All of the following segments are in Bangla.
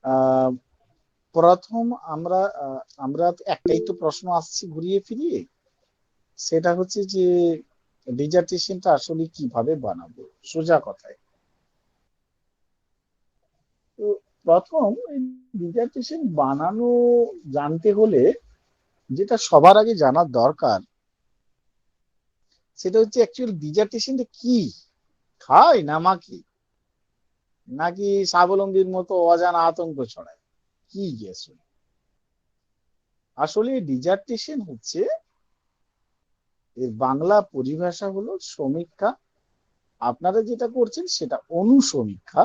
আহ প্রথম আমরা আমরা একটাই তো প্রশ্ন আসছে ঘুরিয়ে ফিরিয়ে, সেটা হচ্ছে যে ডিজার্টেশনটা আসলে কিভাবে বানাবো, সোজা কথায়। তো প্রথম ডিজার্টেশন বানানো জানতে হলে যেটা সবার আগে জানার দরকার, সেটা হচ্ছে অ্যাকচুয়ালি ডিজার্টেশনটা কি, খায় না মাকে, নাকি স্বাবলম্বীর মতো অজানা আতঙ্ক ছড়ায়, কি আসলে? আসলে ডিজার্টেশন হচ্ছে, এর বাংলা পরিভাষা হলো সমীক্ষা। আপনারা যেটা করছেন সেটা অনুসমীক্ষা।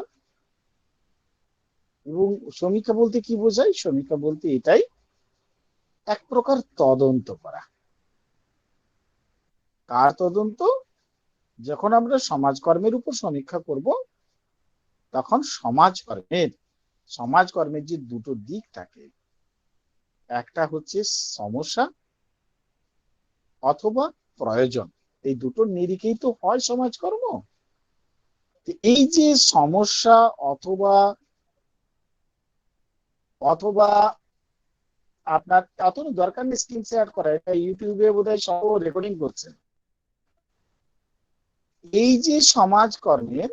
এবং সমীক্ষা বলতে কি বোঝায়? সমীক্ষা বলতে এটাই, এক প্রকার তদন্ত করা। কার তদন্ত? যখন আমরা সমাজকর্মের উপর সমীক্ষা করব, তখন সমাজকর্মের যে দুটো দিক থাকে, একটা হচ্ছে সমস্যা অথবা প্রয়োজন, এই দুটোর নিরিখেই তো হয় সমাজকর্ম। এই যে সমস্যা অথবা অথবা আপনার এত দরকার নেই স্ক্রিন শেয়ার করা, এটা ইউটিউবে বোধহয় সব রেকর্ডিং করছেন। এই যে সমাজকর্মের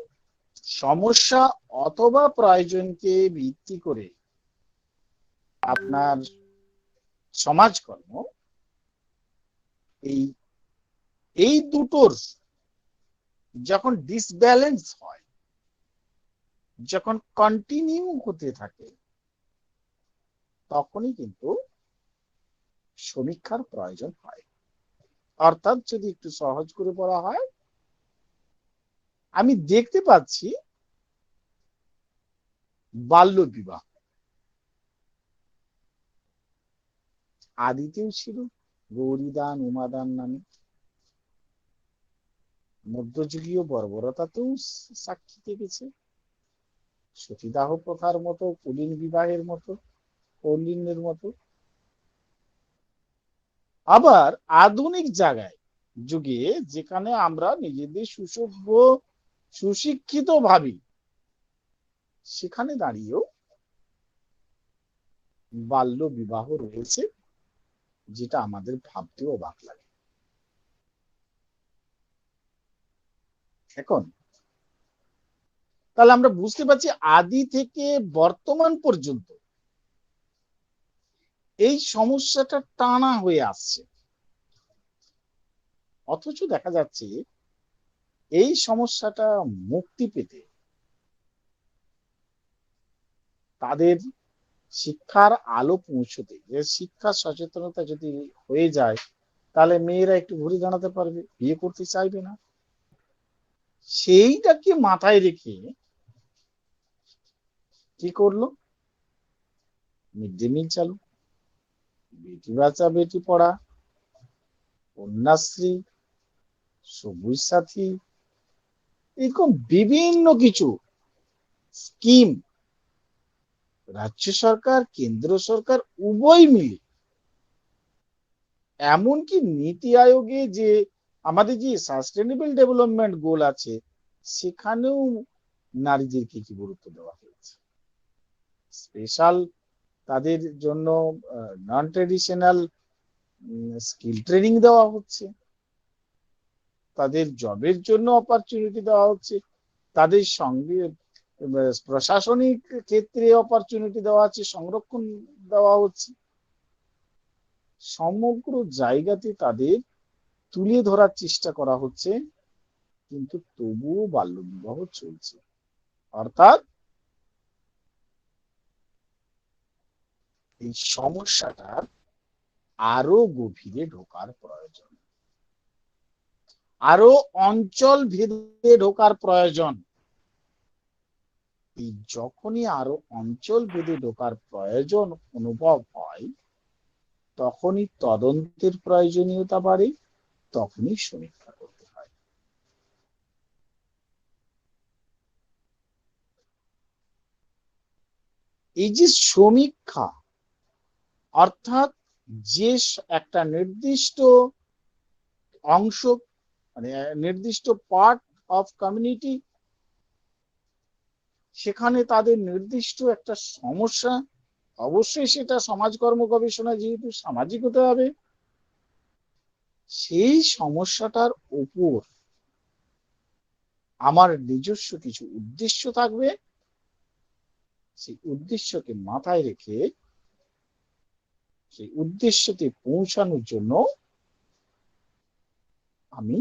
সমস্যা অথবা প্রয়োজনকে ভিত্তি করে আপনার সমাজকর্ম, এই এই দুটোর যখন ডিসব্যালেন্স হয়, যখন কন্টিনিউ হতে থাকে, তখনই কিন্তু সমীক্ষার প্রয়োজন হয়। অর্থাৎ যদি একটু সহজ করে বলা হয়, আমি দেখতে পাচ্ছি বাল্য বিবাহ আদিতেও ছিল, গৌরীদান উমাদান নামে, মধ্যযুগীয় বর্বরতাতেও সাক্ষী থেকেছে, সতীদাহ প্রথার মতো, কুলীন বিবাহের মতো, কৌলিন্যের মতো। আবার আধুনিক জায়গায় যুগে, যেখানে আমরা নিজেদের সুসভ্য সুশিক্ষিত ভাবি, সেখানে দাঁড়িয়েও বাল্য বিবাহ রয়েছে, যেটা আমাদের ভাবতেও অবাক লাগে। এখন তাহলে আমরা বুঝতে পারছি আদি থেকে বর্তমান পর্যন্ত এই সমস্যাটা টানা হয়ে আসছে। অথচ দেখা যাচ্ছে এই সমস্যাটা মুক্তি পেতে তাদের শিক্ষার আলো পৌঁছতে, যে শিক্ষা সচেতনতা যদি হয়ে যায়, তাহলে মেয়েরা একটু ঘুরে দাঁড়াতে পারবে, বিয়ে করতে চাইবে না। সেইটাকে মাথায় রেখে কি করলো? মিড ডে মিল চালু, বেটি বাঁচা বেটি পড়া, কন্যাশ্রী, সবুজ সাথী, এরকম বিভিন্ন কিছু স্কিম রাজ্য সরকার কেন্দ্র সরকার উভয় মিলে, এমনকি নীতি আয়োগে যে আমাদের যে সাস্টেনেবল ডেভেলপমেন্ট গোল আছে, সেখানেও নারীদেরকে কি গুরুত্ব দেওয়া হয়েছে। স্পেশাল তাদের জন্য নন ট্রেডিশনাল স্কিল ট্রেনিং দেওয়া হচ্ছে, তাদের জবের জন্য অপরচুনিটি দেওয়া হচ্ছে, তাদের সঙ্গে প্রশাসনিক ক্ষেত্রে অপরচুনিটি দেওয়া হচ্ছে, সংরক্ষণ দেওয়া হচ্ছে, সমগ্র জায়গাতে তাদের তুলে ধরার চেষ্টা করা হচ্ছে। কিন্তু তবুও বাল্যবিবাহ চলছে। অর্থাৎ এই সমস্যাটার আরো গভীরে ঢোকার প্রয়োজন, আরো অঞ্চল ভেদে ঢোকার প্রয়োজন। এই যখনই আরো অঞ্চল ভেদে ঢোকার প্রয়োজন অনুভব হয়, তখনই তদন্তের প্রয়োজনীয়তা বাড়ে, তখনই সমীক্ষা করতে হয়। এই যে সমীক্ষা, অর্থাৎ যে একটা নির্দিষ্ট অংশ, মানে নির্দিষ্ট পার্ট অফ কমিউনিটি সেখানে তাদের নির্দিষ্ট একটা সমস্যা, অবশ্যই সেটা সমাজকর্ম গবেষণা যেহেতু সামাজিক হতে হবে, সেই সমস্যাটার উপর আমার নিজস্ব কিছু উদ্দেশ্য থাকবে, সেই উদ্দেশ্যকে মাথায় রেখে সেই উদ্দেশ্যতে পৌঁছানোর জন্য আমি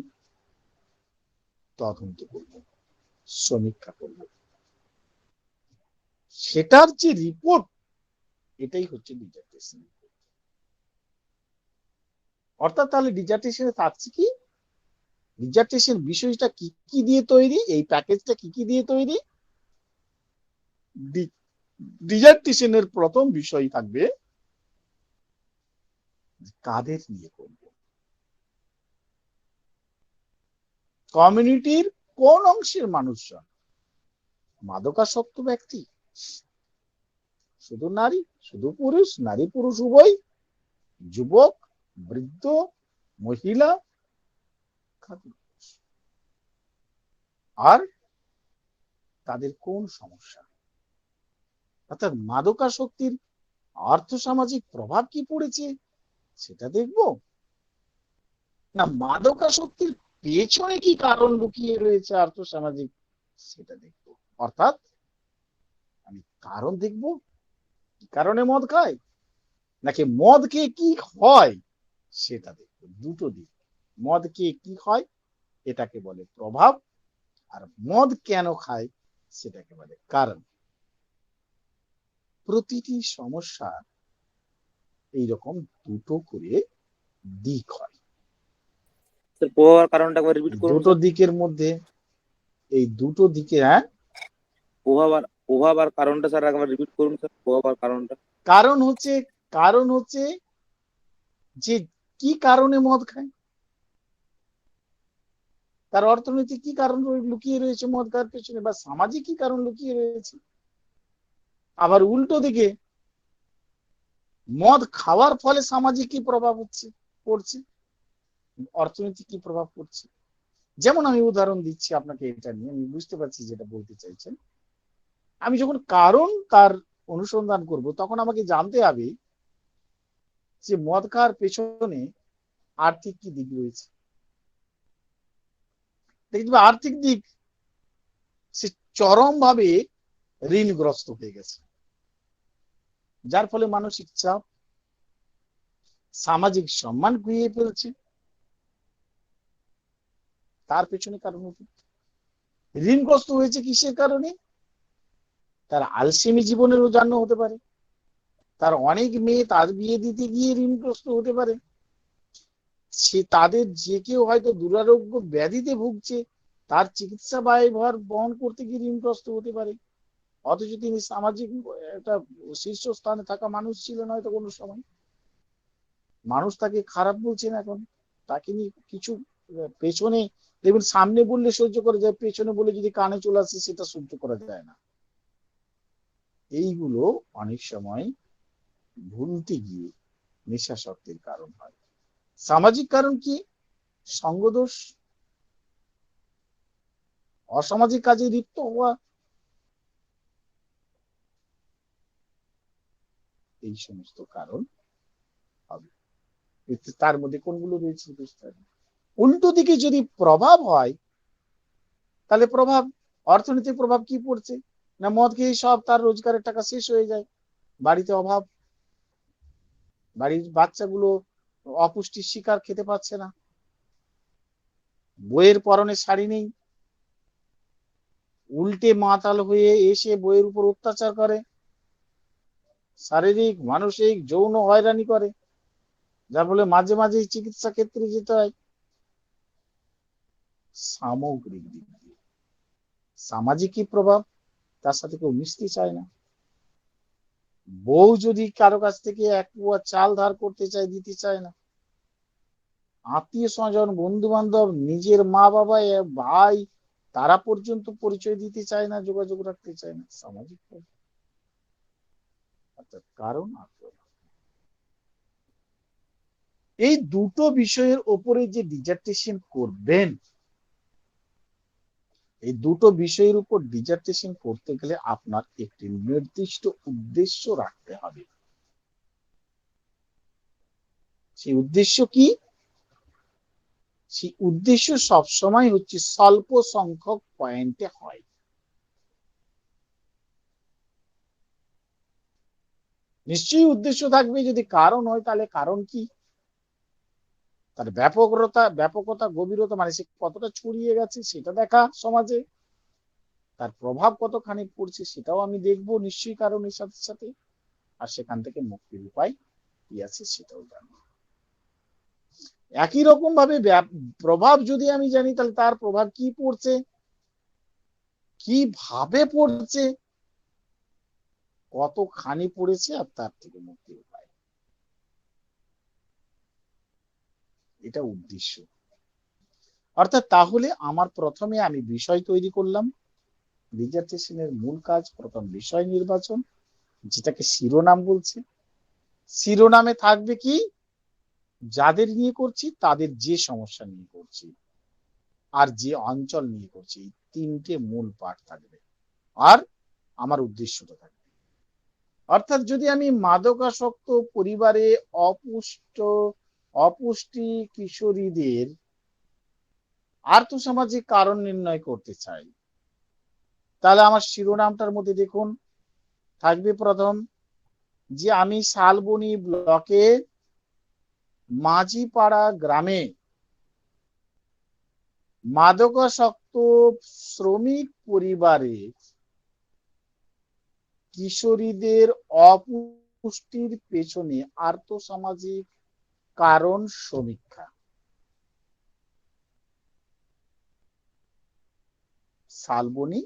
তদন্ত করব, সমীক্ষা করব, সেটার যে রিপোর্ট, এটাই হচ্ছে ডিজার্টেশন। অর্থাৎ তাহলে ডিজার্টেশনে থাকছে কি, ডিজার্টেশন বিষয়টা কি কি দিয়ে তৈরি, এই প্যাকেজটা কি কি দিয়ে তৈরি। ডিজার্টেশনের প্রথম বিষয় থাকবে কাদের নিয়ে করব, কমিউনিটির কোন অংশের মানুষজন, মাদকাসক্ত ব্যক্তি, শুধু নারী, শুধু পুরুষ, নারী পুরুষ উভয়, যুবক, বৃদ্ধ, মহিলা, আর তাদের কোন সমস্যা, অর্থাৎ মাদকাসক্তির আর্থসামাজিক প্রভাব কি পড়েছে সেটা দেখব, না মাদকাসক্তির পেছনে কি কারণ লুকিয়ে রয়েছে আর্থসামাজিক সেটা দেখব। অর্থাৎ আমি কারণ দেখব, কি কারণে মদ খায়, নাকি মদ খেয়ে কি হয় সেটা দেখব। দুটো দিক, মদ খেয়ে কি হয় এটাকে বলে প্রভাব, আর মদ কেন খায় সেটাকে বলে কারণ। প্রতিটি সমস্যা এইরকম দুটো করে দিক হয়। স্যার প্রভাবের কারণটা একবার রিপিট করুন দুটো স্যার। দিকের মধ্যে, এই দুটো দিকে, হ্যাঁ, প্রভাব আর কারণটা স্যার একবার রিপিট করুন স্যার, প্রভাব আর কারণটা। কারণ হচ্ছে, কারণ হচ্ছে যে কি কারণে মদ খায়, তার অর্থনৈতিক কি কারণ লুকিয়ে রয়েছে মদ খাওয়ার পেছনে, বা সামাজিক কি কারণ লুকিয়ে রয়েছে। আবার উল্টো দিকে মদ খাওয়ার ফলে সামাজিক কি প্রভাব হচ্ছে, পড়ছে, অর্থনৈতিক কি প্রভাব পড়ছে। যেমন আমি উদাহরণ দিচ্ছি আপনাকে, এটা নিয়ে আমি বুঝতে পারছি যেটা বলতে চাইছেন। আমি যখন কারণ তার অনুসন্ধান করব তখন আমাকে জানতে হবে যে মদ খাওয়ার পেছনে আর্থিক কি দিক রয়েছে। দেখবে আর্থিক দিক, সে চরম ভাবে ঋণগ্রস্ত হয়ে গেছে, যার ফলে মানসিক চাপ, সামাজিক সম্মান গুঁয়ে ফেলছে, তার পেছনে কারণ হতে। ঋণগ্রস্ত হয়েছে কিসের কারণে, তার আলসেমি জীবনেরও জন্য হতে পারে, তার অনেক মেয়ে তার বিয়ে দিতে গিয়ে ঋণগ্রস্ত হতে পারে, সে তাদের যে কেউ হয়তো দুরারোগ্য ব্যাধিতে ভুগছে, তার চিকিৎসা ব্যয়ভার বহন করতে গিয়ে ঋণগ্রস্ত হতে পারে, অথচ তিনি সামাজিক একটা শীর্ষস্থানে থাকা মানুষ ছিলেন হয়তো কোনো সময়, মানুষ তাকে খারাপ বলছেন এখন, তাকে নিয়ে কিছু পেছনে, দেখবেন সামনে বললে সহ্য করা যায়, পেছনে বলে যদি কানে চলে আসে সেটা সহ্য করা যায় না। এইগুলো অনেক সময় ভুলতে গিয়ে নেশাসক্তির কারণ হয়। সামাজিক কারণ কি, সঙ্গদোষ, অসামাজিক কাজে লিপ্ত হওয়া, এই সমস্ত কারণ হবে। তার মধ্যে কোনগুলো রয়েছে বুঝতে হবে। উল্টো দিকে যদি প্রভাব হয়, তাহলে প্রভাব, অর্থনৈতিক প্রভাব কি পড়ছে, না মদ খেয়ে সব তার রোজগারের টাকা শেষ হয়ে যায়, বাড়িতে অভাব, বাড়ির বাচ্চাগুলো অপুষ্টির শিকার, খেতে পাচ্ছে না, বইয়ের পরনে শাড়ি নেই, উল্টে মাতাল হয়ে এসে বইয়ের উপর অত্যাচার করে, শারীরিক মানসিক যৌন হয়রানি করে, যার ফলে মাঝে মাঝে চিকিৎসা ক্ষেত্রে যেতে হয়। সামগ্রিক দিক দিয়ে সামাজিক কি প্রভাব, তার সাথে কেউ মিশতে চায় না। বউ যদি কারো কাছ থেকে এক পোয়া চাল ধার করতে চায়, দিতে চায় না। আত্মীয় স্বজন, বন্ধু বান্ধব, নিজের মা বাবা, ভাই, তারা পর্যন্ত পরিচয় দিতে চায় না, যোগাযোগ রাখতে চায় না। সামাজিক প্রভাব, অর্থাৎ কারণ আর প্রভাব। এই দুটো বিষয়ের ওপরে যে ডিজার্টেশন করবেন, এই দুটো বিষয়ের উপর ডিজার্টেশন করতে গেলে আপনার একটি নির্দিষ্ট উদ্দেশ্য রাখতে হবে। সেই উদ্দেশ্য কি? সেই উদ্দেশ্য সবসময় হচ্ছে স্বল্প সংখ্যক পয়েন্টে হয়। নিশ্চয়ই উদ্দেশ্য থাকবে, যদি কারণ হয় তাহলে কারণ কি, তার ব্যাপকতা গভীরতা, মানে সে কতটা ছড়িয়ে গেছে সেটা দেখা সমাজে, তার প্রভাব কতখানি পড়ছে সেটাও আমি দেখবো নিশ্চয়ই কারণের সাথে সাথে, আর সেখান থেকে মুক্তির উপায় কি আছে সেটাও জানবো। একই রকম ভাবে প্রভাব যদি আমি জানি তাহলে তার প্রভাব কি পড়ছে, কিভাবে পড়ছে, কতখানি পড়েছে, আর তার থেকে মুক্তির উপায়, এটা উদ্দেশ্য। অর্থাৎ তাহলে আমার প্রথমে আমি বিষয় তৈরি করলাম। ডিজার্টেশনের মূল কাজ প্রথম বিষয় নির্বাচন, যেটাকে শিরোনাম বলছে। শিরোনামে থাকবে কি, যাদের নিয়ে করছি তাদের যে সমস্যা নিয়ে করছি আর যে অঞ্চল নিয়ে করছি, এই তিনটে মূল পাঠ থাকবে, আর আমার উদ্দেশ্যটা থাকবে। অর্থাৎ যদি আমি মাদকাসক্ত পরিবারে অপুষ্টি কিশোরীদের আর্থসামাজিক কারণ নির্ণয় করতে চাই, তাহলে আমার শিরোনামটার মধ্যে দেখুন থাকবে প্রথম, যে আমি শালবনী ব্লকে মাঝিপাড়া গ্রামে মাদকাসক্ত শ্রমিক পরিবারে কিশোরীদের অপুষ্টির পেছনে আর্থসামাজিক কারণ সমীক্ষা। শালবনী,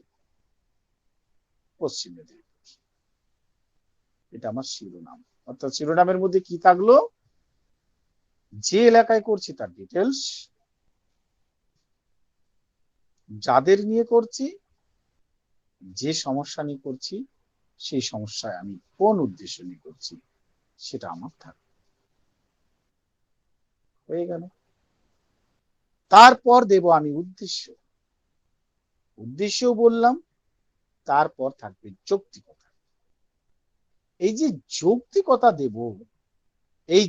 পশ্চিম মেদিনীপুর, এটা আমার শিরোনাম। অর্থাৎ শিরোনামের মধ্যে কি থাকলো, যে এলাকায় করছি তার ডিটেলস, যাদের নিয়ে করছি, যে সমস্যা নিয়ে করছি, সেই সমস্যায় আমি কোন উদ্দেশ্য নিয়ে করছি সেটা আমার থাকবে। হয়ে গেল। তারপর দেব আমি উদ্দেশ্য বললাম, তারপর থাকবে যৌক্তিকতা। এই যে যৌক্তিকতা দেব, এই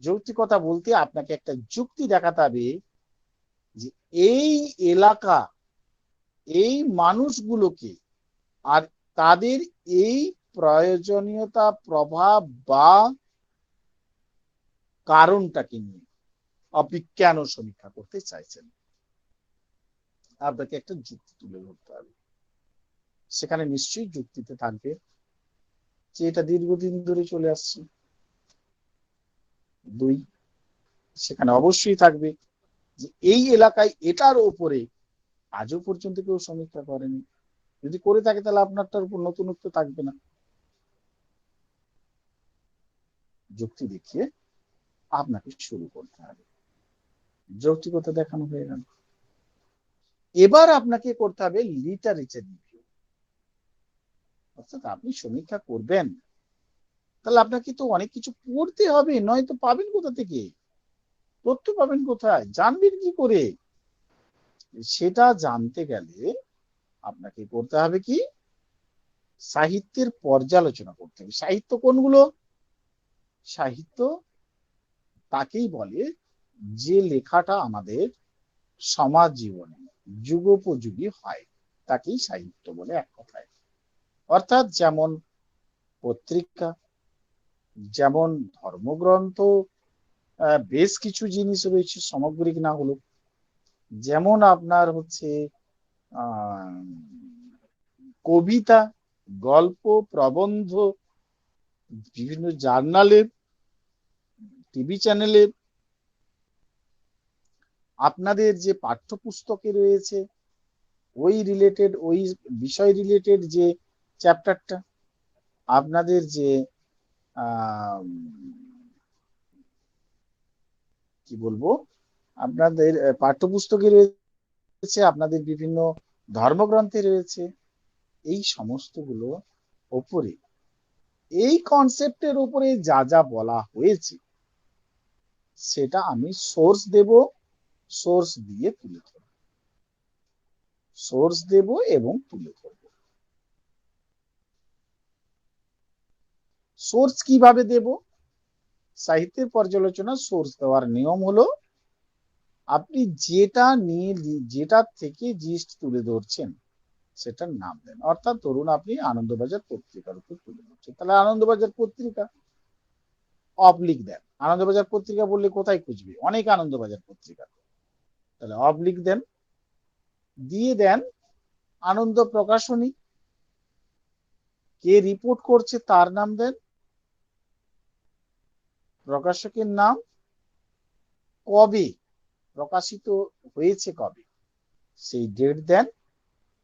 যৌক্তিকতা বলতে আপনাকে একটা যুক্তি দেখাতে হবে যে এই এলাকা, এই মানুষগুলোকে আর তাদের এই প্রয়োজনীয়তা, প্রভাব বা কারণটাকে নিয়ে আপনি কেন সমীক্ষা করতে চাইছেন, আপনাকে একটা যুক্তি তুলে ধরতে হবে। সেখানে নিশ্চয়ই যুক্তিতে থাকবে যে এটা দীর্ঘদিন ধরে চলে আসছে। দুই, সেখানে অবশ্যই থাকবে যে এই এলাকায় এটার উপরে আজও পর্যন্ত কেউ সমীক্ষা করেনি, যদি করে থাকে তাহলে আপনারটার উপর নতুনত্ব থাকবে না। যুক্তি দেখিয়ে আপনাকে শুরু করতে হবে। যৌক্তিকতা দেখানো হয়ে গেল। এবার আপনাকে করতে হবে লিটারেচার রিভিউ। অর্থাৎ আপনি সমীক্ষা করবেন, তাহলে আপনাকে তো অনেক কিছু পড়তে হবে, নয়তো পাবেন কোথা থেকে, তথ্য পাবেন কোথায়, জানবেন কি করে? সেটা জানতে গেলে আপনাকে করতে হবে কি, সাহিত্যের পর্যালোচনা করতে হবে। সাহিত্য কোনগুলো? সাহিত্য তাকেই বলে যে লেখাটা আমাদের সমাজ জীবনে যুগোপযোগী হয়, তাকেই সাহিত্য বলে এক কথায়। অর্থাৎ যেমন পত্রিকা, যেমন ধর্মগ্রন্থ, বেশ কিছু জিনিস রয়েছে সামগ্রিক না হলো, যেমন আপনার হচ্ছে কবিতা, গল্প, প্রবন্ধ, বিভিন্ন জার্নালের, টিভি চ্যানেলের, আপনাদের যে পাঠ্যপুস্তকে রয়েছে ওই বিষয় রিলেটেড যে চ্যাপ্টারটা, আপনাদের যে কি বলবো, আপনাদের পাঠ্যপুস্তকে রয়েছে, আপনাদের বিভিন্ন ধর্মগ্রন্থে রয়েছে, এই সমস্তগুলো ওপরে, এই কনসেপ্টের উপরে যা যা বলা হয়েছে সেটা আমি সোর্স দেব, সোর্স দিয়ে তুলে ধরব, সোর্স দেব এবং তুলে ধরব। সোর্স কিভাবে দেব? সাহিত্যের পর্যালোচনা সোর্স দেওয়ার নিয়ম হলো, আপনি যেটা থেকে জিস্ট তুলে ধরছেন সেটার নাম দেন। অর্থাৎ ধরুন আপনি আনন্দবাজার পত্রিকার উপর তুলে ধরছেন, তাহলে আনন্দবাজার পত্রিকা অবলিক দেন। আনন্দবাজার পত্রিকা বললে কোথায় খুঁজবে? অনেক আনন্দবাজার পত্রিকা, তাহলে অবলিক দেন, দিয়ে দেন আনন্দ প্রকাশনী, কে রিপোর্ট করছে তার নাম দেন, প্রকাশকের নাম, কবে প্রকাশিত হয়েছে, কবে সেই ডেট দেন,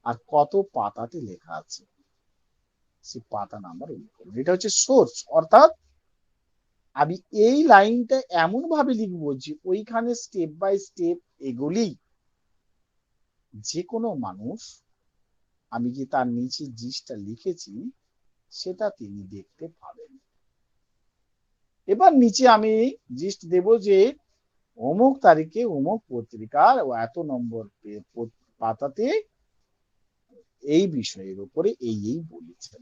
আর কত পাতাতে লেখা আছে সেই পাতা নাম্বার উল্লেখ করুন। এটা হচ্ছে সোর্স। অর্থাৎ আমি এই লাইনটা এমন ভাবে লিখবো যে ওইখানে স্টেপ বাই স্টেপ এগুলি যে কোনো মানুষ, আমি যে তার নিচে জিনিসটা লিখেছি সেটা তিনি দেখতে পাবেন। এবার নিচে আমি জিস্ট দেব যে অমুক তারিখে অমুক পত্রিকার এত নম্বর পাতাতে এই বিষয়ের উপরে এই বলেছেন।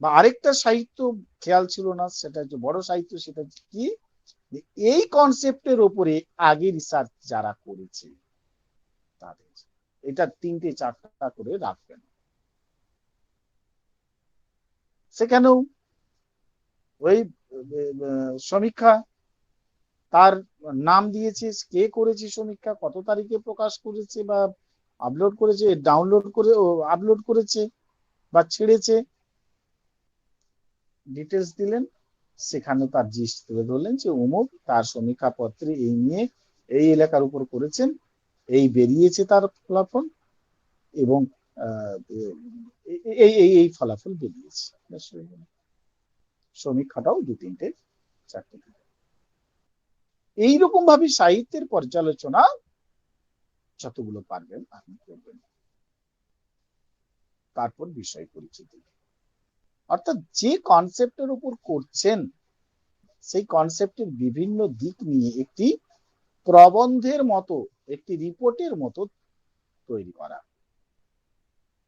বা আরেকটা সাহিত্য খেয়াল ছিল না, সেটা হচ্ছে বড় সাহিত্য, সেটা কি, এই কনসেপ্টের উপরে আগে রিসার্চ যারা করেছে তাদের, এটা 3টে 4টা করে রাখবেন। সেখানেও ওই সমীক্ষা, তার নাম দিয়েছে, কে করেছে সমীক্ষা, কত তারিখে প্রকাশ করেছে বা আপলোড করেছে, ডাউনলোড করে আপলোড করেছে বা ছেড়েছে, ডিটেলস দিলেন। সেখানে তার জিস্ট তুলে ধরলেন যে অমুক তার সমীক্ষা পত্রে এই নিয়ে এই এলাকার উপর করেছেন, এই বেরিয়েছে তার ফলাফল, এবং এই ফলাফল বেরিয়েছে। সমীক্ষাটাও 2-3টে 4টে। এইরকম ভাবে সাহিত্যের পর্যালোচনা যতগুলো পারবেন আপনি করবেন। তারপর বিষয় পরিচিতি, অর্থাৎ যে কনসেপ্টের উপর করছেন সেই কনসেপ্টের বিভিন্ন দিক নিয়ে একটি প্রবন্ধের মতো, একটি রিপোর্টের মতো তৈরি করা।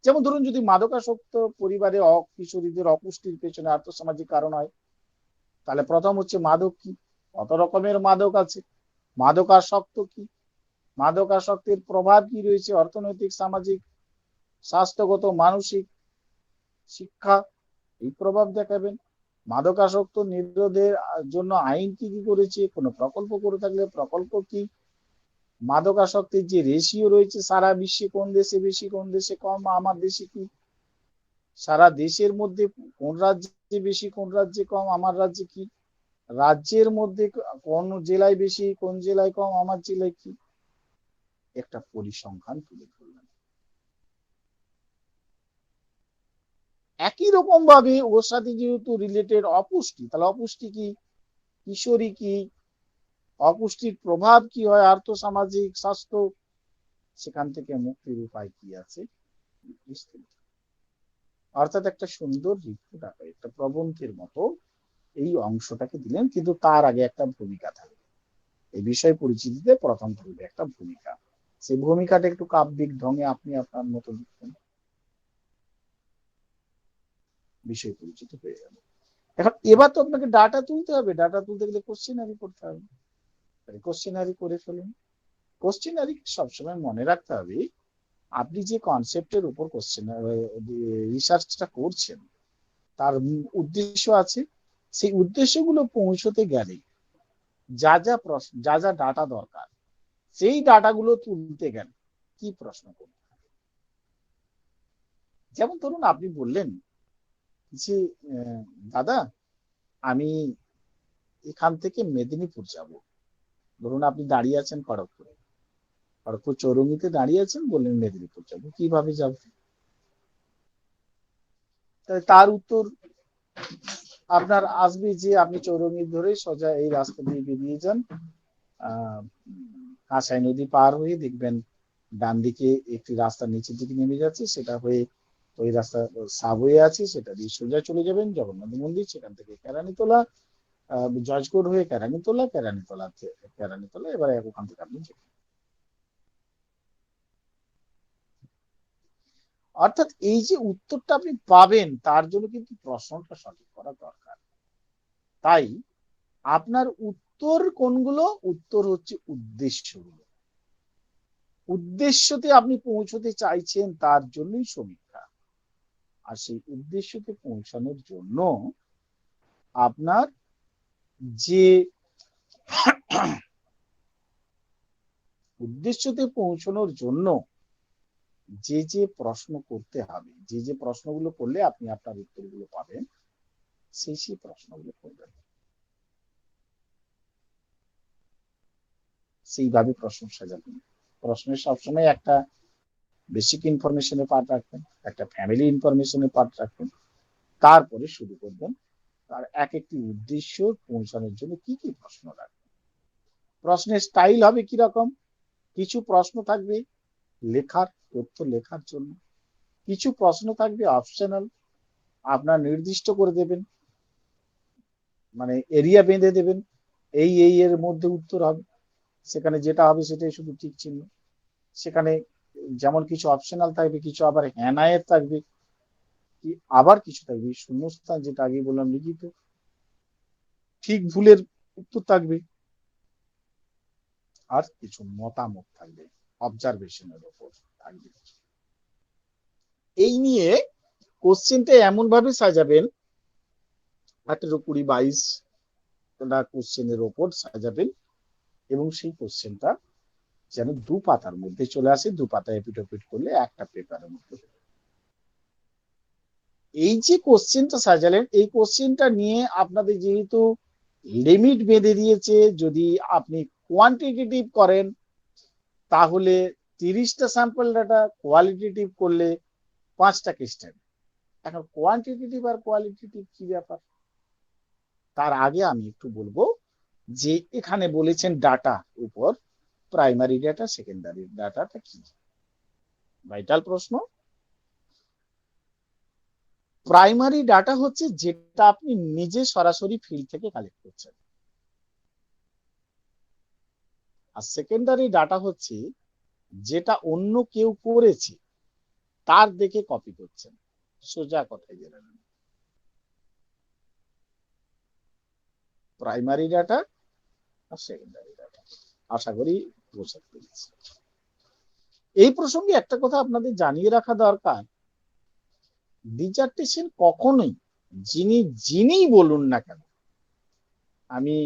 যেমন ধরুন যদি মাদকাসক্ত পরিবারে কিশোরীদের অপুষ্টির পেছনে আর্থসামাজিক কারণ হয়, তাহলে প্রথম হচ্ছে মাদক কি, কত রকমের মাদক আছে, মাদকাসক্ত কি, মাদকাসক্তের প্রভাব কি রয়েছে অর্থনৈতিক, সামাজিক, স্বাস্থ্যগত, মানসিক, শিক্ষা, এই প্রভাব দেখাবেন। মাদকাসক্ত নিরোধের জন্য আইন কি কি করেছে, কোনো প্রকল্প করে থাকলে প্রকল্প কি, মাদকাসক্তির যে রেশিও রয়েছে সারা বিশ্বে কোন দেশে বেশি কোন দেশে কম, আমার দেশে কি, সারা দেশের মধ্যে কোন রাজ্যে বেশি কোন রাজ্যে কম, আমার রাজ্যে কি, রাজ্যের মধ্যে কোন জেলায় বেশি কোন জেলায় কম, আমার জেলায় কি, একটা পরিসংখ্যান তুলে ধরলেন। একই রকম ভাবে ওর সাথে যেহেতু রিলেটেড অপুষ্টি, তাহলে অপুষ্টি কি, কিশোরী কি, অপুষ্টির প্রভাব কি হয় আর্থসামাজিক, স্বাস্থ্য, সেখান থেকে মুক্তির উপায় কি আছে, অর্থাৎ একটা সুন্দর রিপোর্ট আকারে একটা প্রবন্ধের মতো এই অংশটাকে দিলেন। কিন্তু তার আগে একটা ভূমিকা থাকবে, এই বিষয় পরিচিতিতে প্রথম থাকবে একটা ভূমিকা, সেই ভূমিকাটা একটু কাব্যিক ঢঙে আপনি আপনার মতো লিখবেন, বিষয় পরিচিত হয়ে গেল। এখন এবার তো আপনাকে ডাটা তুলতে হবে, ডাটা তুলতে গেলে কোশ্চেনারি করতে হবে, কোশ্চেনারি করে ফেলুন। কোশ্চেনারি সবসময় মনে রাখতে হবে, আপনি যে কনসেপ্টের উপর কোশ্চেন রিসার্চটা করছেন তার উদ্দেশ্য আছে, সেই উদ্দেশ্যগুলো পৌঁছতে গেলে যা যা প্রশ্ন, যা যা ডাটা দরকার, সেই ডাটাগুলো তুলতে গেলে কি প্রশ্ন করতে হবে। যেমন ধরুন আপনি বললেন যে দাদা আমি এখান থেকে মেদিনীপুর যাব, ধরুন আপনি দাঁড়িয়ে আছেন খড়গপুরে, খড়গপুর চৌরঙ্গিতে দাঁড়িয়ে আছেন, বললেন মেদিনীপুর যাব, কিভাবে যাব, তার উত্তর আপনার আসবে যে আপনি চৌরঙ্গি ধরে সোজা এই রাস্তা দিয়ে বেরিয়ে যান, কাঁসাই নদী পার হয়ে দেখবেন ডান দিকে একটি রাস্তা নিচের দিকে নেমে যাচ্ছে, সেটা হয়ে ওই রাস্তা সাবওয়ে আছে, সেটা দিয়ে সোজা চলে যাবেন জগন্নাথ মন্দির, সেখান থেকে কেরানীতলা, জজকোট হয়ে কেরানীতলা, কেরানীতলা এবারে ওখান থেকে আপনি যেতে। অর্থাৎ এই যে উত্তরটা আপনি পাবেন তার জন্য কিন্তু প্রশ্নটা সঠিক করা দরকার। তাই আপনার উত্তর কোনগুলো? উত্তর হচ্ছে উদ্দেশ্যগুলো। উদ্দেশ্যতে আপনি পৌঁছতে চাইছেন তার জন্যই সমীক্ষা। আর সেই উদ্দেশ্যতে পৌঁছানোর জন্য আপনার যে উদ্দেশ্যতে পৌঁছানোর জন্য যে যে প্রশ্ন করতে হবে, যে যে প্রশ্নগুলো করলে আপনি আপনার উত্তরগুলো পাবেন, সেই সেই প্রশ্নগুলো করবেন। সেইভাবে প্রশ্ন সাজাবেন। প্রশ্নের সবসময় একটা বেসিক ইনফরমেশনের পার্ট রাখবেন, একটা ফ্যামিলি ইনফরমেশনের পার্ট রাখবেন, তারপরে শুরু করবেন তার এক একটি উদ্দেশ্য পৌঁছানোর জন্য কি কি প্রশ্ন রাখবেন। প্রশ্নের স্টাইল হবে কিরকম? কিছু প্রশ্ন থাকবে লেখার, তথ্য লেখার জন্য, কিছু প্রশ্ন থাকবে অপশনাল, আপনার নির্দিষ্ট করে দেবেন, মানে এরিয়া বেঁধে দেবেন, এই এই এর মধ্যে উত্তর হবে, সেখানে যেটা হবে সেটাই শুধু ঠিক চিহ্ন। সেখানে যেমন কিছু অপশনাল থাকবে, কিছু আবার হ্যানায়ের থাকবে, আবার কিছু থাকবে শূন্যস্থান, যেটা আগে বললাম লিখিত, ঠিক ভুলের উত্তর থাকবে, আর কিছু মতামত থাকবে, অবজারভেশনের উপর থাকবে। এই নিয়ে কোশ্চেনটা এমন ভাবে সাজাবেন, 18, 20, 22 কোশ্চেনের ওপর সাজাবেন, এবং সেই কোশ্চেনটা যেন 2 পাতার মধ্যে চলে আসে, 2 পাতা এপিটোপিট করলে একটা পেপারের মধ্যে। এই যে কোশ্চেনটা সাজালেন, এই কোশ্চেনটা নিয়ে আপনাদের যেহেতু লিমিট বেঁধে দিয়েছে, যদি আপনি কোয়ান্টিটেটিভ করেন তাহলে 30টা স্যাম্পল ডাটা, কোয়ালিটেটিভ করলে 5টা কেস স্টাডি। এখন কোয়ান্টিটেটিভ আর কোয়ালিটেটিভ কি ব্যাপার? তার আগে আমি একটু বলবো যে এখানে বলেছেন ডাটার উপর প্রাইমারি ডাটা, সেকেন্ডারি ডাটাটা কি, ভাইটাল প্রশ্ন। প্রাইমারি ডাটা হচ্ছে যেটা আপনি নিজে সরাসরি ফিল্ড থেকে কালেক্ট করছেন, আর সেকেন্ডারি ডাটা হচ্ছে যেটা অন্য কেউ করেছে তার দেখে কপি করছেন। সোজা কথায় জেনে নেন, প্রাইমারি ডাটা আর সেকেন্ডারি ডাটা। আশা করি বোঝাতে পেরেছি। এই প্রসঙ্গে একটা কথা আপনাদের জানিয়ে রাখা দরকার, ডিজার্টেশন কখনোই যিনিই বলুন না কেন, আমি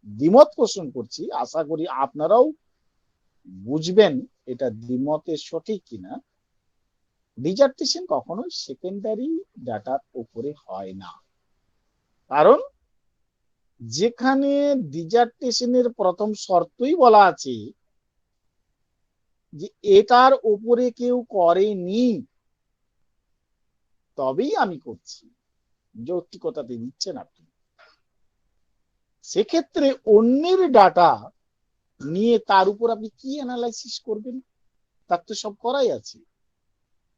দ্বিমত পোষণ করছি, আশা করি আপনারাও বুঝবেন এটা দ্বিমতের সঠিক কিনা, ডিজার্টেশন কখনো সেকেন্ডারি ডাটার উপরে হয় না। কারণ যেখানে ডিজার্টেশনের প্রথম শর্তই বলা আছে যে এটার উপরে কেউ করেনি, তবেই আমি করছি, যৌক্তিকতাতে দিচ্ছেন আপনি। সেক্ষেত্রে অন্যের ডাটা নিয়ে তার উপর আপনি কি অ্যানালাইসিস করবেন? তার তো সব করাই আছে,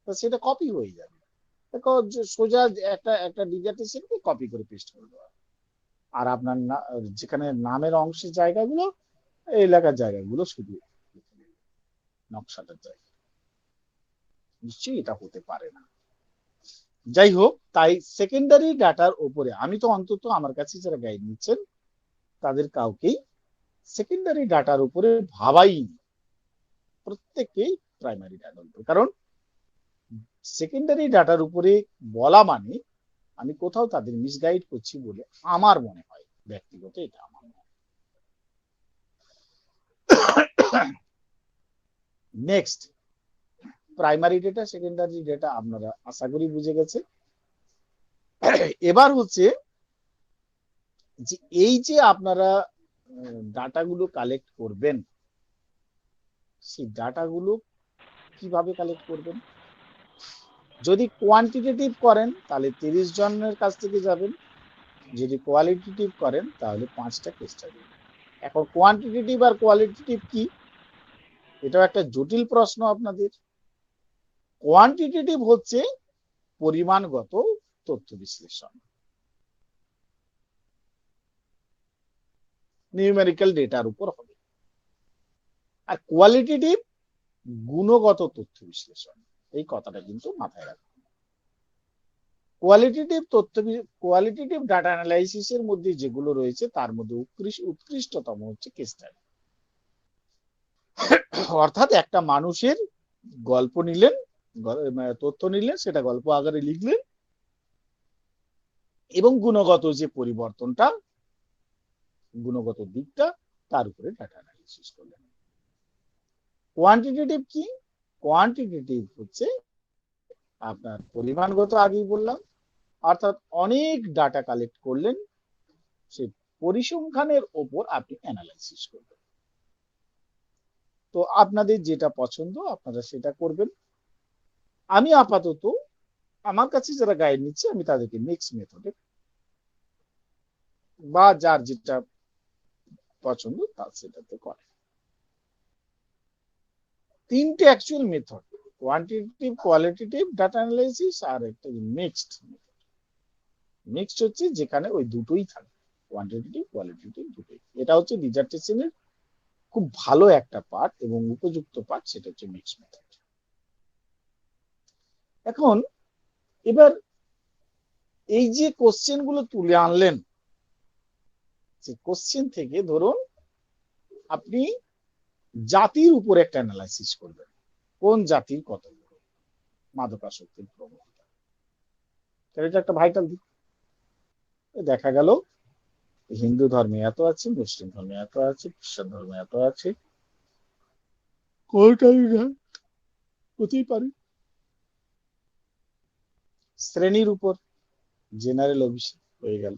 সেটা কপি হয়ে যাবে। সোজা একটা ডিজার্টেশনকে কপি করে পেস্ট করে দেওয়া, আর আপনার যেখানে নামের অংশের জায়গাগুলো, এলাকার জায়গাগুলো শুধু নকশাটার জায়গা, নিশ্চয়ই এটা হতে পারে না। যাই হোক, তাই সেকেন্ডারি ডাটার উপরে আমি তো অন্তত আমার কাছে যারা গাইড নিচ্ছেন তাদের কাউকেই সেকেন্ডারি ডাটার উপরে ভাবাই, প্রত্যেককেই প্রাইমারি ডাটার উপরে। কারণ সেকেন্ডারি ডাটার উপরে বলা মানে আমি কোথাও তাদের মিসগাইড করছি বলে আমার মনে হয়, ব্যক্তিগত এটা আমার মনে হয়। Next, primary data, secondary data আপনারা আশা করি বুঝে গেছে। এবার হচ্ছে যে এই যে আপনারা ডাটাগুলো কালেক্ট করবেন, সেই ডাটাগুলো কিভাবে কালেক্ট করবেন? যদি কোয়ান্টিটেটিভ করেন তাহলে 30 জনের কাছ থেকে যাবেন, যদি কোয়ালিটেটিভ করেন তাহলে 5টা কেস স্টাডি। এখন কোয়ান্টিটেটিভ আর কোয়ালিটেটিভ কি, এটাও একটা জটিল প্রশ্ন আপনাদের। কোয়ান্টিটেটিভ হচ্ছে পরিমাণগত তথ্য বিশ্লেষণ, নিউমেরিক্যাল ডেটার উপর হবে। আর কোয়ালিটেটিভ গুণগত তথ্য বিশ্লেষণ, এই কথাটা কিন্তু মাথায় রাখবেন। কোয়ালিটেটিভ ডাটা অ্যানালাইসিসের মধ্যে যেগুলো রয়েছে তার মধ্যে উৎকৃষ্টতম হচ্ছে কেস স্টাডি। অর্থাৎ একটা মানুষের গল্প নিলেন, তথ্য নিলেন, সেটা গল্প আকারে লিখলেন এবং গুণগত যে পরিবর্তনটা, গুণগত দিকটা, তার উপরে ডাটা অ্যানালাইসিস করলেন। কোয়ান্টিটেটিভ কি? কোয়ান্টিটেটিভ হচ্ছে আপনার পরিমাণগত, আগেই বললাম, অর্থাৎ অনেক ডাটা কালেক্ট করলেন, সেই পরিসংখ্যানের ওপর আপনি অ্যানালাইসিস করবেন। তো আপনাদের যেটা পছন্দ আপনারা সেটা করবেন। আমি আপাতত আমার কাছে যারা গাইড নিচ্ছে আমি তাদেরকে মিক্স মেথডে বা যার যেটা পছন্দ তার সেটাতে করে। তিনটে actual method, quantitative, qualitative data analysis, আর একটা মিক্সড। মিক্সড হচ্ছে যেখানে ওই দুটোই থাকে, কোয়ান্টিটেটিভ কোয়ালিটেটিভ দুটোই। এটা হচ্ছে ডিজার্টেশনের খুব ভালো একটা পার্ট এবং উপযুক্ত পার্ট, সেটা হচ্ছে মিক্সড মেথড। এখন এবার এই যে কোশ্চেন গুলো তুলে আনলেন, যে কোশ্চেন থেকে ধরুন আপনি জাতির উপর একটা অ্যানালাইসিস করবেন, কোন জাতির কত মাদকাসক্তির প্রবণতা, এটা একটা ভাইটাল দিক। দেখা গেল হিন্দু ধর্মে এত আছে, মুসলিম ধর্মে এত আছে, খ্রিস্টান ধর্মে এত আছে, কোনটাই না হতেই পারে। শ্রেণীর উপর জেনারেল অভিষেক হয়ে গেল,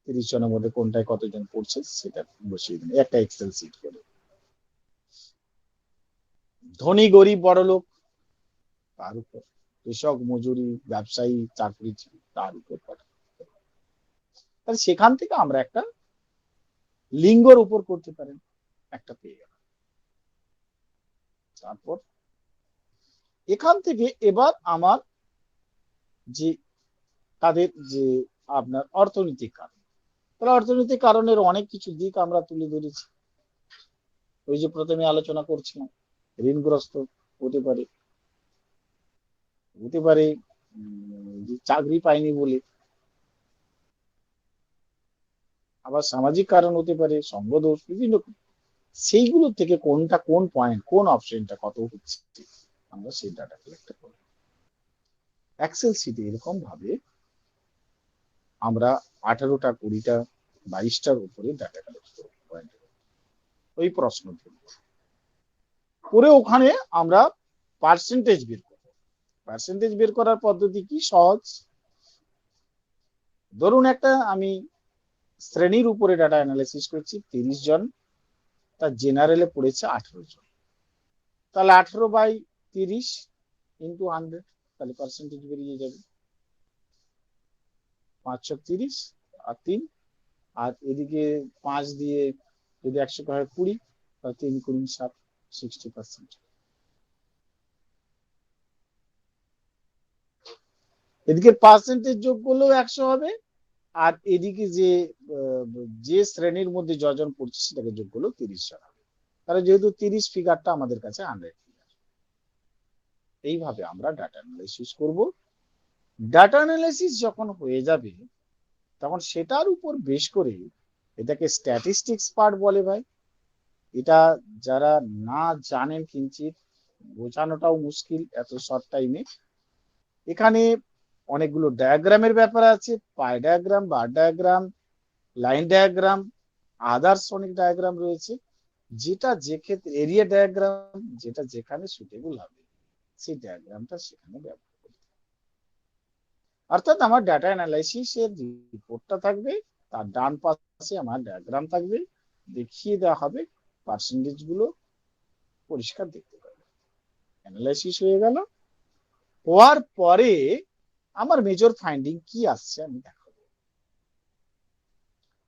30 জনের মধ্যে কোনটায় কতজন পড়ছে সেটা বসিয়ে দিন একটা এক্সেল সিট করে। ধনী গরিব বড় লোক তার উপর, কৃষক মজুরি ব্যবসায়ী চাকরিজীবী তার উপর পাঠান। তাহলে সেখান থেকে আমরা একটা লিঙ্গর উপর করতে পারেন, একটা পেয়ে গেল। তারপর এখান থেকে এবার আমার যে তাদের যে আপনার অর্থনৈতিক কারণ, তাহলে অর্থনৈতিক কারণের অনেক কিছু দিক আমরা তুলে ধরেছি। ওই যে প্রথমে আলোচনা করছিলাম, ঋণগ্রস্ত হতে পারে, হতে পারে চাকরি পায়নি বলে, আবার সামাজিক কারণ হতে পারে, সঙ্গদোষ, বিভিন্ন। সেইগুলো থেকে কোনটা, কোন পয়েন্ট, কোন অপশনটা কত হচ্ছে, আমরা সেই ডাটা কালেক্ট করব। এক্সেল শিটে এরকম ভাবে আমরা 18টা 20টা 22টার উপরে ডাটা কালেক্ট করব, ওই প্রশ্ন করে ওখানে আমরা পার্সেন্টেজ বের করব। পার্সেন্টেজ বের করার পদ্ধতি কি? সহজ। ধরুন একটা আমি শ্রেণীর উপরে ডাটা অ্যানালাইসিস করছি, 30 জন, তার জেনারেলে পড়েছে 18 জন, তাহলে 18/30 ইন্টু 100, তাহলে পার্সেন্টেজ বেরিয়ে যাবে 530 আর 3, আর এদিকে 5 দিয়ে যদি 100 হয় 20, তাহলে 3 × 7, 60%। এদিকে পার্সেন্টেজ যোগ করলেও 100 হবে, আর এদিকে যে শ্রেণীর মধ্যে যজন পড়ছে সেটাকে যোগ করলেও 30 জন হবে। তাহলে যেহেতু 30 ফিগারটা আমাদের কাছে 100 ফিগার। এইভাবে আমরা ডাটা অ্যানালাইসিস করব। ডাটা অ্যানালাইসিস যখন হয়ে যাবে তখন সেটার উপর বেশ করে, এটাকে স্ট্যাটিস্টিক্স পার্ট বলে ভাই। এটা যারা না জানেন কিঞ্চিত, বোঝানোটাও মুশকিল এত শর্ট টাইমে। এখানে অনেকগুলো ডায়াগ্রামের ব্যাপার আছে, pie diagram, bar diagram, line diagram, others অনেক ডায়াগ্রাম রয়েছে, যেটা যে ক্ষেত্রে এরিয়া ডায়াগ্রাম, যেটা যেখানে সুটেবল হবে সেই ডায়াগ্রামটা সেখানে ব্যবহার করতে। অর্থাৎ আমার ডাটা অ্যানালাইসিস এর রিপোর্টটা থাকবে, তার ডান পাশে আমার ডায়াগ্রাম থাকবে, দেখিয়ে দেওয়া হবে, পার্সেন্টেজ গুলো পরিষ্কার দেখতে পাবে। অ্যানালাইসিস হয়ে গেল, হওয়ার পরে আমার মেজর ফাইন্ডিং কি আসছে আমি দেখাবো,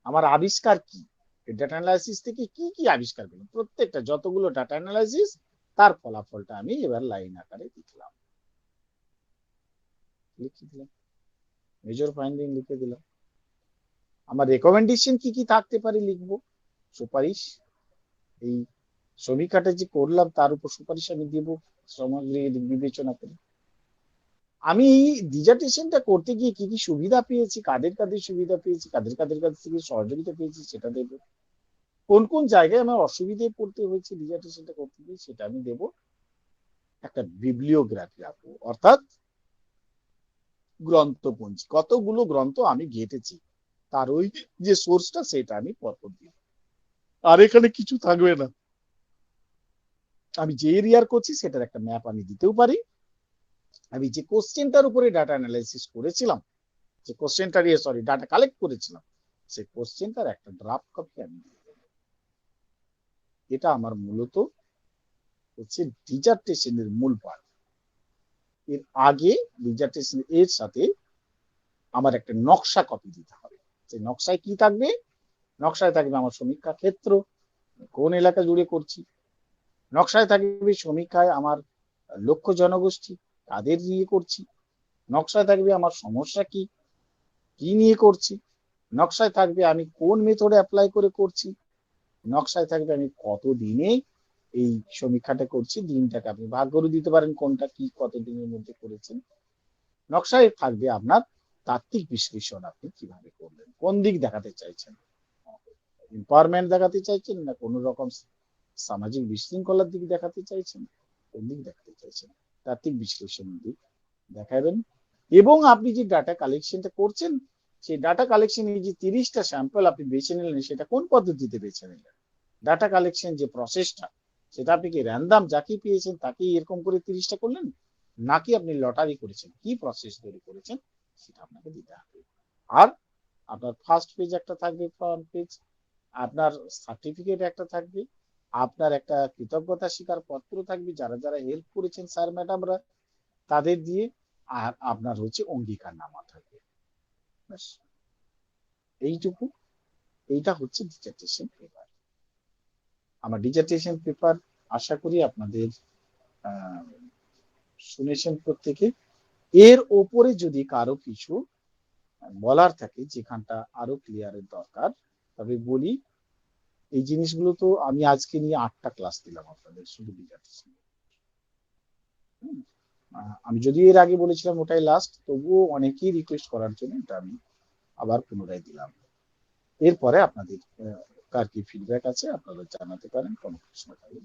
আমার আবিষ্কার কি, ডাটা অ্যানালাইসিস থেকে কি কি আবিষ্কার করলাম, প্রত্যেকটা যতগুলো ডাটা অ্যানালাইসিস তার ফলাফলটা আমি এবার লাইন আকারে লিখলাম, লিখে দিলাম, মেজর ফাইন্ডিং লিখে দিলাম। আমার রেকমেন্ডেশন কি কি থাকতে পারে লিখবো, সুপারিশ, এই সমীক্ষাটা যে করলাম তার উপর সুপারিশ আমি দেব সামগ্রিক বিবেচনা করে। আমি ডিজার্টেশনটা করতে গিয়ে কি কি সুবিধা পেয়েছি, কাদের কাদের সুবিধা পেয়েছি, কাদের কাদের কাছ থেকে সহযোগিতা পেয়েছি সেটা দেব। কোন কোন জায়গায় আমার অসুবিধায় পড়তে হয়েছে ডিজার্টেশনটা করতে গিয়ে সেটা আমি দেব। একটা বিবলিওগ্রাফি রাখবো, অর্থাৎ গ্রন্থপঞ্জি, কতগুলো গ্রন্থ আমি ঘেটেছি তার ওই যে সোর্সটা সেটা আমি পরপর দিব। আর এখানে কিছু থাকবে না, আমি যে এরিয়ার করছি সেটার একটা ম্যাপ আমি দিতেও পারি। আমি যে কোশ্চেনটার উপরে ডাটা অ্যানালাইসিস করেছিলাম, যে কোশ্চেনটা সরি ডাটা কালেক্ট করেছিলাম, সেই কোশ্চেনটার একটা ড্রাফট কপি আমি দিয়ে দেবো। এটা আমার মূলত হচ্ছে ডিজার্টেশনের মূল পার্ট। এর আগে ডিজার্টেশন এর সাথে আমার একটা নকশা কপি দিতে হবে। সেই নকশায় কি থাকবে, নকশায় থাকবে আমার সমীক্ষা ক্ষেত্র, কোন এলাকা জুড়ে করছি, নকশায় থাকবে সমীক্ষায় আমার লক্ষ্য জনগোষ্ঠী, কাদের নিয়ে করছি, নকশায় থাকবে আমার সমস্যা কি, কি নিয়ে করছি, নকশায় থাকবে আমি কোন মেথডে অ্যাপ্লাই করে করছি, নকশায় থাকবে আমি কত দিনে এই সমীক্ষাটা করছি, দিনটাকে আপনি ভাগ করে দিতে পারেন কোনটা কি কত দিনের মধ্যে করেছেন। নকশায় থাকবে আপনার তাত্ত্বিক বিশ্লেষণ, আপনি কিভাবে করবেন, কোন দিক দেখাতে চাইছেন, এম্পাওয়ারমেন্ট দেখাতে চাইছেন না কোন রকম সামাজিক বিশৃঙ্খলার দিক দেখাতে চাইছেন, কোন দিক দেখাতে চাইছেন, তাত্ত্বিক বিশ্লেষণ দিক দেখাবেন। এবং আপনি যে ডাটা কালেকশনটা করছেন সেই ডাটা কালেকশন যে 30টা স্যাম্পল আপনি বেছে নিলেন সেটা কোন পদ্ধতিতে বেছে নিলেন, ডাটা কালেকশন যে প্রসেসটা সেটা আপনি কি র্যান্ডাম যাকে পেয়েছেন তাকেই এরকম করে 30টা করলেন, নাকি আপনি লটারি করেছেন, কি প্রসেস তৈরি করেছেন সেটা আপনাকে দিতে হবে। আর আপনার ফার্স্ট পেজ একটা থাকবে, ফ্রন্ট পেজ, আপনার সার্টিফিকেট একটা থাকবে, আপনার একটা কৃতজ্ঞতা স্বীকার পত্র থাকবে যারা যারা হেল্প করেছেন স্যার ম্যাডামরা তাদের দিয়ে, আর আপনার হচ্ছে অঙ্গীকারনামা থাকবে। এইটুকু, এইটা হচ্ছে ডিজার্টেশন পেপার। আমার ডিজার্টেশন পেপার আশা করি আপনাদের শুনেছেন প্রত্যেকে। এর ওপরে যদি কারো কিছু বলার থাকে যেখানটা আরো ক্লিয়ারের দরকার তবে বলি। এই জিনিসগুলো তো আমি আজকে নিয়ে 8টা ক্লাস দিলাম আপনাদের শুধু ডিজার্টেশন। আমি যদি এর আগে বলেছিলাম ওটাই লাস্ট, তবুও অনেকেই রিকোয়েস্ট করার জন্য এটা আমি আবার পুনরায় দিলাম। এরপরে আপনাদের কার কি ফিডব্যাক আছে আপনারা জানাতে পারেন, কোনো প্রশ্ন থাকলে।